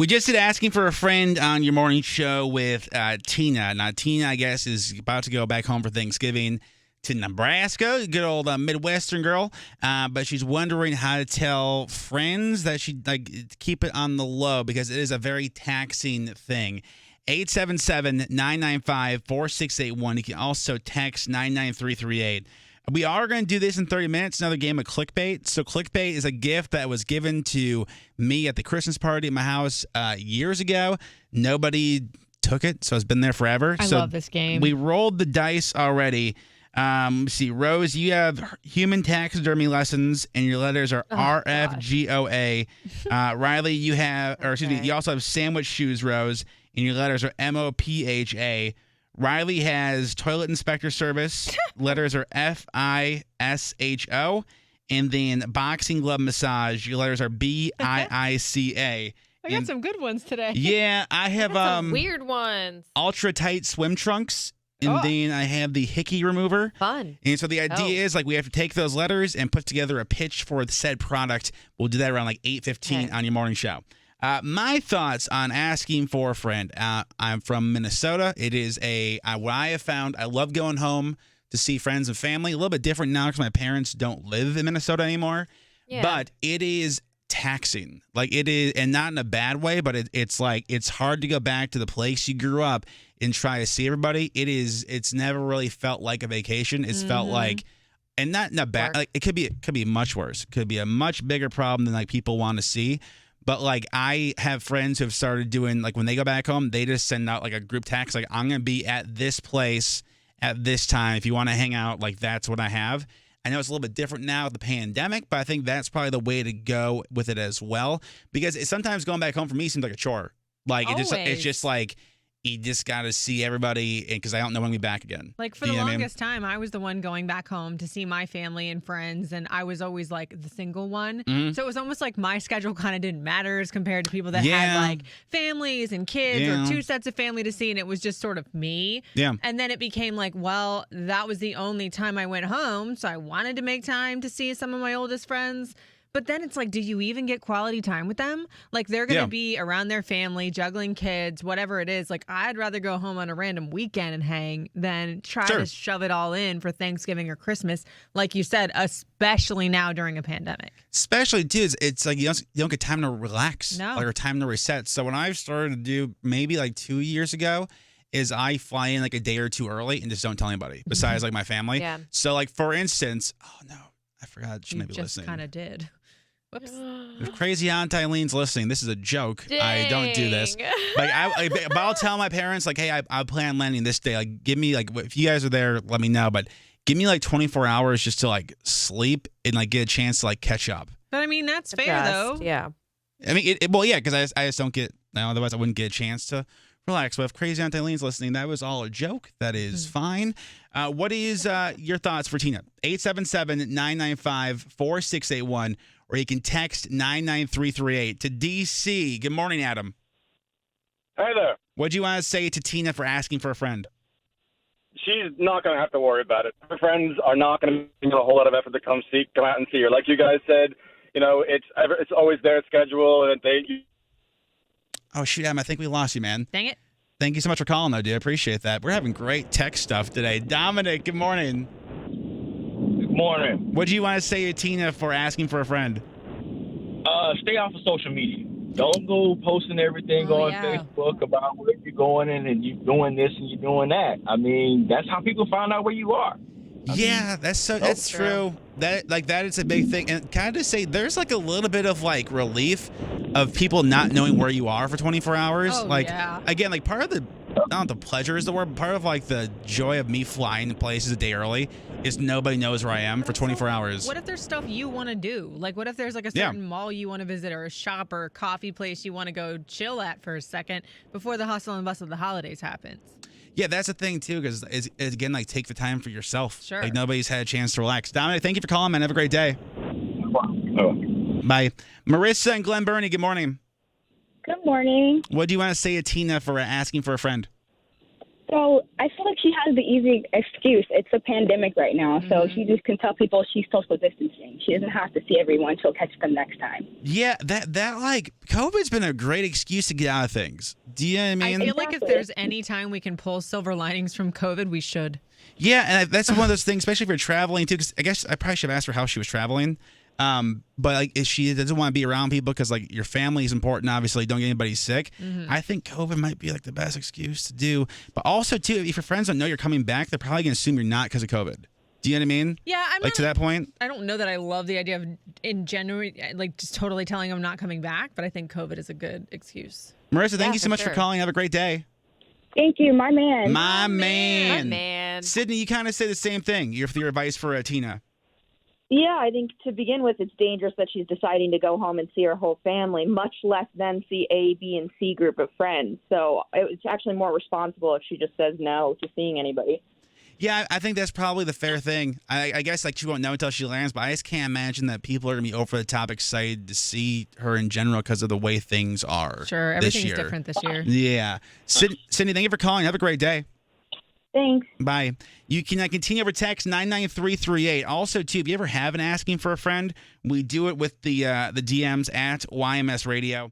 We just did asking for a friend on your morning show with Tina. Now, Tina, I guess, is about to go back home for Thanksgiving to Nebraska, good old Midwestern girl. But she's wondering how to tell friends that she keep it on the low because it is a very taxing thing. 877-995-4681. You can also text 99338. We are going to do this in 30 minutes, another game of clickbait. So clickbait is a gift that was given to me at the Christmas party at my house years ago. Nobody took it, so it's been there forever. I love this game. We rolled the dice already. See, Rose, you have human taxidermy lessons, and your letters are RFGOA. Riley, you also have sandwich shoes, Rose, and your letters are MOPHA. Riley has toilet inspector service. Letters are FISHO. And then boxing glove massage. Your letters are BIICA. I got some good ones today. Yeah, I have some weird ones. Ultra tight swim trunks. And then I have the hickey remover. Fun. And so the idea is we have to take those letters and put together a pitch for the said product. We'll do that around 8:15 on your morning show. My thoughts on asking for a friend. I'm from Minnesota. It is what I have found. I love going home to see friends and family. A little bit different now because my parents don't live in Minnesota anymore. Yeah. But it is taxing. It is, and not in a bad way, but it's hard to go back to the place you grew up and try to see everybody. It's never really felt like a vacation. It's felt like, and not in a bad, it could be much worse. It could be a much bigger problem than people want to see. But I have friends who have started doing when they go back home, they just send out a group text I'm going to be at this place at this time. If you want to hang out, that's what I have. I know it's a little bit different now with the pandemic, but I think that's probably the way to go with it as well. Because sometimes going back home for me seems like a chore. It's just you just got to see everybody because I don't know when we'll be back again. For the longest time, I was the one going back home to see my family and friends, and I was always the single one. Mm-hmm. So it was almost my schedule kind of didn't matter as compared to people that had families and kids or two sets of family to see, and it was just sort of me. Yeah. And then it became well, that was the only time I went home, so I wanted to make time to see some of my oldest friends. But then it's do you even get quality time with them? They're going to be around their family, juggling kids, whatever it is. I'd rather go home on a random weekend and hang than try to shove it all in for Thanksgiving or Christmas. Like you said, especially now during a pandemic. Especially, too, it's you don't get time to relax. No. Or time to reset. So when I started to do maybe 2 years ago, is I fly in a day or two early and just don't tell anybody besides my family. Yeah. So for instance, oh no, I forgot she may be listening. You just kind of did. Whoops. If Crazy Aunt Eileen's listening, this is a joke. Dang. I don't do this. But I'll tell my parents, hey, I plan on landing this day. Give me, if you guys are there, let me know. But give me 24 hours just to sleep and get a chance to catch up. But that's fair though. Yeah. I mean, because I just don't get, otherwise I wouldn't get a chance to relax. But if Crazy Aunt Eileen's listening, that was all a joke. That is fine. What is your thoughts for Tina? 877-995-4681. Or you can text 99338 to DC. Good morning, Adam. Hi there. What do you want to say to Tina for asking for a friend? She's not going to have to worry about it. Her friends are not going to give a whole lot of effort to come out and see her. Like you guys said, it's always their schedule. And Oh, shoot, Adam, I think we lost you, man. Dang it. Thank you so much for calling, though, dude. I appreciate that. We're having great tech stuff today. Dominic, good morning. Morning. What do you want to say to Tina for asking for a friend? Stay off of social media. Don't go posting everything on Facebook about where you're going and you're doing this and you're doing that. That's how people find out where you are. That's true. That is a big thing. And can I just say there's a little bit of relief of people not knowing where you are for 24 hours. Again, part of the I don't know if the pleasure is the word, but part of the joy of me flying to places a day early is nobody knows where I am for 24 hours. What if there's stuff you want to do? What if there's a certain mall you want to visit or a shop or a coffee place you want to go chill at for a second before the hustle and bustle of the holidays happens? Yeah, that's the thing, too, because, again, take the time for yourself. Sure. Nobody's had a chance to relax. Dominic, thank you for calling, man. Have a great day. Bye. Marissa and Glen Burnie, good morning. Good morning. What do you want to say to Tina for asking for a friend? So I feel like she has the easy excuse. It's a pandemic right now, so she just can tell people she's social distancing. She doesn't have to see everyone. She'll catch them next time. Yeah, that like COVID's been a great excuse to get out of things. Do you know what I mean? I feel like if there's any time we can pull silver linings from COVID, we should. Yeah, and that's one of those things, especially if you're traveling too. Because I guess I probably should have asked her how she was traveling. But like, if she doesn't want to be around people because like your family is important, obviously, don't get anybody sick. I think COVID might be like the best excuse to do. But also too, if your friends don't know you're coming back, they're probably gonna assume you're not because of COVID. Do you know what I mean? Yeah, to that point. I don't know that I love the idea of in January, like just totally telling them I'm not coming back. But I think COVID is a good excuse. Marissa, thank you so much for calling. Have a great day. Thank you, my man. My man. My man. Sydney, you kind of say the same thing. Your advice for Tina. Yeah, I think to begin with, it's dangerous that she's deciding to go home and see her whole family, much less then see A, B, and C group of friends. So it's actually more responsible if she just says no to seeing anybody. Yeah, I think that's probably the fair thing. I guess like she won't know until she lands, but I just can't imagine that people are going to be over the top excited to see her in general because of the way things are. Sure, everything's different this year. Yeah. Sydney, thank you for calling. Have a great day. Thanks. Bye. You can continue over text 99338. Also, too, if you ever have an asking for a friend, we do it with the DMs at YMS Radio.